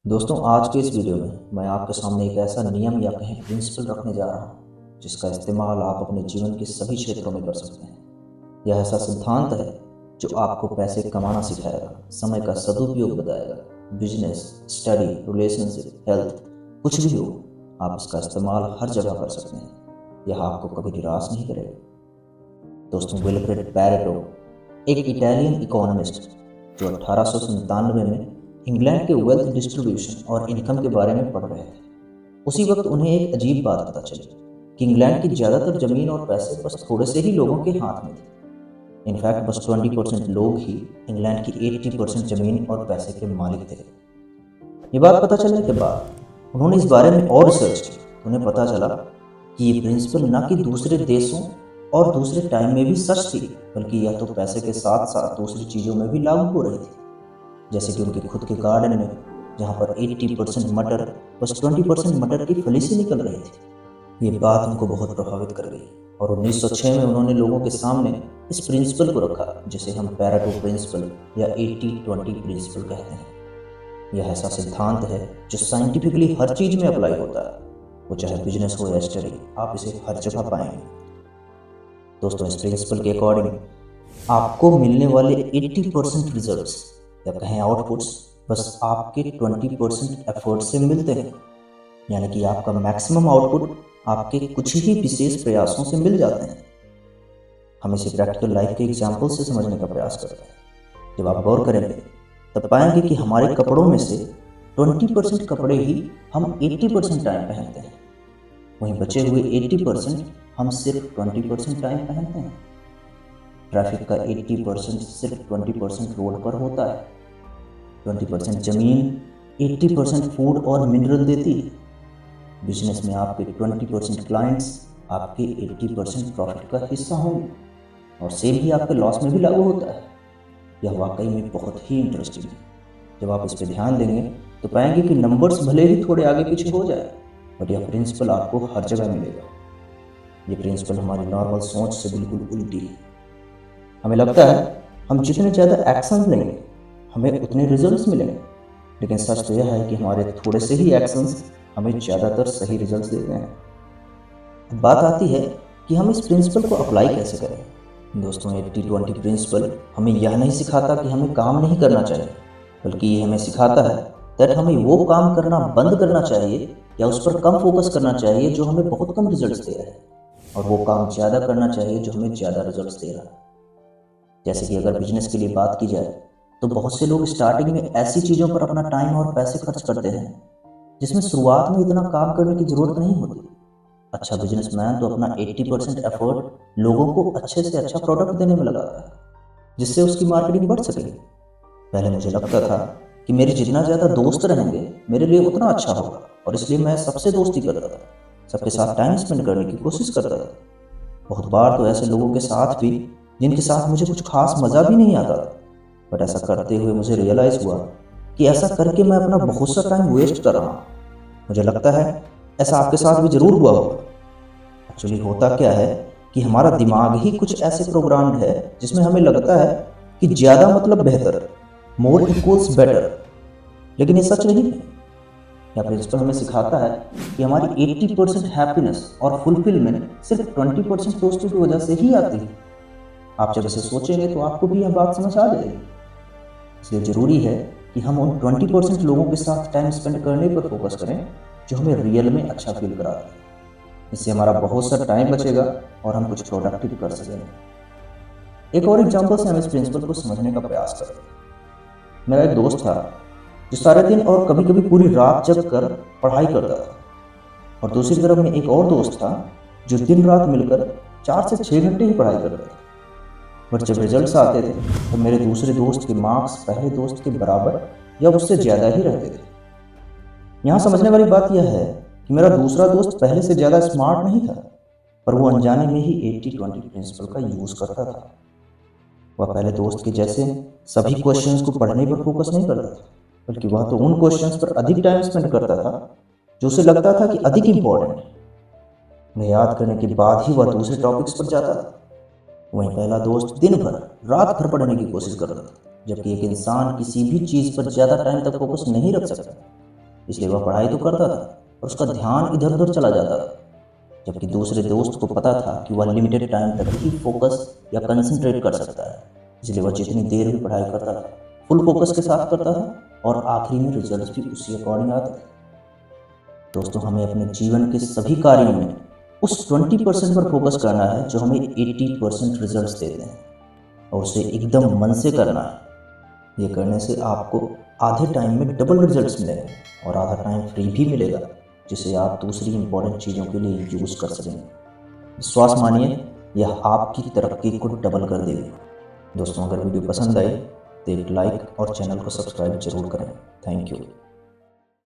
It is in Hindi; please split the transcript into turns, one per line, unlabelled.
दोस्तों, आज के इस वीडियो में मैं आपके सामने एक ऐसा नियम या कहें प्रिंसिपल रखने जा रहा हूँ जिसका इस्तेमाल आप अपने जीवन के सभी क्षेत्रों में कर सकते हैं। यह ऐसा सिद्धांत है जो आपको पैसे कमाना सिखाएगा, समय का सदुपयोग बताएगा, बिजनेस, स्टडी, रिलेशनशिप, हेल्थ, कुछ भी हो, आप इसका इस्तेमाल हर जगह कर सकते हैं। यह आपको कभी निराश नहीं करेगा। दोस्तों, विल्फ्रेड पैरेटो एक इटालियन इकोनॉमिस्ट जो 1897 में इंग्लैंड के वेल्थ डिस्ट्रीब्यूशन और इनकम के बारे में पढ़ रहे थे। उसी वक्त उन्हें एक अजीब बात पता चली कि इंग्लैंड की ज़्यादातर ज़मीन और पैसे बस थोड़े से ही लोगों के हाथ में थे। इनफैक्ट बस 20% लोग ही इंग्लैंड की 80% ज़मीन और पैसे के मालिक थे। ये बात पता चलने के बाद उन्होंने इस बारे में और रिसर्च की। उन्हें पता चला कि ये प्रिंसिपल न कि दूसरे देशों और दूसरे टाइम में भी सच थी, बल्कि यह तो पैसे के साथ साथ दूसरी चीज़ों में भी लागू हो रही थी। जैसे कि उनके खुद के गार्डन में, जहाँ पर 80% मटर बस 20% मटर की फली से निकल रही थी। ये बात उनको बहुत प्रभावित कर गई और 1906 में उन्होंने लोगों के सामने इस प्रिंसिपल को रखा, जिसे हम पैरेटो प्रिंसिपल या 80-20 प्रिंसिपल कहते हैं। यह ऐसा सिद्धांत है जो साइंटिफिकली हर चीज में अप्लाई होता है, वो चाहे बिजनेस हो या स्टडी, आप इसे हर जगह पाएंगे। दोस्तों, इस प्रिंसिपल के अकॉर्डिंग आपको मिलने वाले 80% रिजल्ट्स या कहें आउटपुट्स बस आपके 20% एफर्ट से मिलते हैं। यानी कि आपका मैक्सिमम आउटपुट आपके कुछ ही विशेष प्रयासों से मिल जाते हैं। हम इसे प्रैक्टिकल लाइफ के एग्जाम्पल से समझने का प्रयास करते हैं। जब आप गौर करेंगे तब पाएंगे कि हमारे कपड़ों में से 20% कपड़े ही हम 80% टाइम पहनते हैं, वहीं बचे हुए 80% हम सिर्फ 20% टाइम पहनते हैं। ट्रैफिक का 80% सिर्फ 20% रोड पर होता है। 20% जमीन 80% फूड और मिनरल देती है। बिजनेस में आपके 20% क्लाइंट्स आपके 80% प्रॉफिट का हिस्सा होंगे, और सेम ही आपके लॉस में भी लागू होता है। यह वाकई में बहुत ही इंटरेस्टिंग है। जब आप इस पर ध्यान देंगे तो पाएंगे कि नंबर्स भले ही थोड़े आगे पीछे हो जाए, बट यह प्रिंसिपल आपको हर जगह मिलेगा। ये प्रिंसिपल हमारी नॉर्मल सोच से बिल्कुल उल्टी है। हमें लगता है हम जितने ज़्यादा एक्शन लेंगे हमें उतने रिजल्ट्स मिलेंगे, लेकिन सच तो यह है कि हमारे थोड़े से ही एक्शंस हमें ज़्यादातर सही रिजल्ट्स देते हैं। बात आती है कि हम इस प्रिंसिपल को अप्लाई कैसे करें। दोस्तों, 80-20 प्रिंसिपल हमें यह नहीं सिखाता कि हमें काम नहीं करना चाहिए, बल्कि ये हमें सिखाता है दैट हमें वो काम करना बंद करना चाहिए या उस पर कम फोकस करना चाहिए जो हमें बहुत कम रिजल्ट्स दे रहा है, और वो काम ज़्यादा करना चाहिए जो हमें ज़्यादा रिजल्ट्स दे रहा है। जैसे कि अगर बिजनेस के लिए बात की जाए तो बहुत से लोग स्टार्टिंग में ऐसी चीज़ों पर अपना टाइम और पैसे खर्च करते हैं जिसमें शुरुआत में इतना काम करने की ज़रूरत नहीं होती। अच्छा बिजनेसमैन तो अपना 80% एफर्ट लोगों को अच्छे से अच्छा प्रोडक्ट देने में लगाता है, जिससे उसकी मार्केटिंग बढ़ सके। पहले मुझे लगता था कि मेरे जितना ज़्यादा दोस्त रहेंगे मेरे लिए उतना अच्छा होगा, और इसलिए मैं सबसे दोस्ती करता था, सबके साथ टाइम स्पेंड करने की कोशिश करता था। बहुत बार तो ऐसे लोगों के साथ भी जिनके साथ मुझे कुछ खास मज़ा भी नहीं आता था, बट ऐसा करते हुए मुझे रियलाइज़ हुआ कि ऐसा करके मैं अपना बहुत सा टाइम वेस्ट कर रहा हूँ। मुझे लगता है ऐसा आपके साथ भी ज़रूर हुआ होगा। एक्चुअली होता क्या है कि हमारा दिमाग ही कुछ ऐसे प्रोग्राम्ड है जिसमें हमें लगता है कि ज़्यादा मतलब बेहतर, मोर इक्वल्स बेटर, लेकिन ये सच नहीं है। या प्रिंसिपल हमें सिखाता है कि हमारी 80% हैप्पीनेस और फुलफिलमेंट सिर्फ 20% दोस्तों की वजह से ही आती है। आप जब इसे सोचेंगे तो आपको भी यह बात समझ आ जाएगी। इसलिए ज़रूरी है कि हम उन 20% लोगों के साथ टाइम स्पेंड करने पर फोकस करें जो हमें रियल में अच्छा फील कराते हैं। इससे हमारा बहुत सा टाइम बचेगा और हम कुछ प्रोडक्टिव कर सकेंगे। एक और एग्जांपल से हम इस प्रिंसिपल को समझने का प्रयास करें। मेरा एक दोस्त था जो सारे दिन और कभी कभी पूरी रात जग कर पढ़ाई करता था, और दूसरी तरफ में एक और दोस्त था जो दिन रात मिलकर 4 से 6 घंटे ही पढ़ाई करता था। बट जब रिजल्ट्स आते थे तो मेरे दूसरे दोस्त के मार्क्स पहले दोस्त के बराबर या उससे ज़्यादा ही रहते थे। यहाँ समझने वाली बात यह है कि मेरा दूसरा दोस्त पहले से ज़्यादा स्मार्ट नहीं था, पर वो अनजाने में ही 80-20 प्रिंसिपल का यूज़ करता था। वह पहले दोस्त के जैसे सभी क्वेश्चंस को पढ़ने पर फोकस नहीं करता था, बल्कि वह तो उन क्वेश्चंस पर अधिक टाइम स्पेंड करता था जो उसे लगता था कि अधिक इंपॉर्टेंट है। उन्हें याद करने के बाद ही वह दूसरे टॉपिक्स पर जाता था। वहीं पहला दोस्त दिन भर रात भर पढ़ने की कोशिश करता था, जबकि एक इंसान किसी भी चीज़ पर ज़्यादा टाइम तक फोकस नहीं रख सकता। इसलिए वह पढ़ाई तो करता था और उसका ध्यान इधर उधर चला जाता था। जबकि दूसरे दोस्त को पता था कि वह लिमिटेड टाइम तक ही फोकस या कंसंट्रेट कर सकता है, इसलिए वह जितनी देर भी पढ़ाई करता था फुल फोकस के साथ करता था और आखिरी में रिजल्ट भी उसी अकॉर्डिंग आते थे। दोस्तों, हमें अपने जीवन के सभी कार्यों में उस 20% पर फोकस करना है जो हमें 80% रिजल्ट्स देते हैं, और उसे एकदम मन से करना है। ये करने से आपको आधे टाइम में डबल रिजल्ट्स मिलेंगे और आधा टाइम फ्री भी मिलेगा, जिसे आप दूसरी इंपॉर्टेंट चीज़ों के लिए यूज़ कर सकेंगे। विश्वास मानिए, यह आपकी तरक्की को डबल कर देगी। दोस्तों, अगर वीडियो पसंद आए तो एक लाइक और चैनल को सब्सक्राइब जरूर करें। Thank you.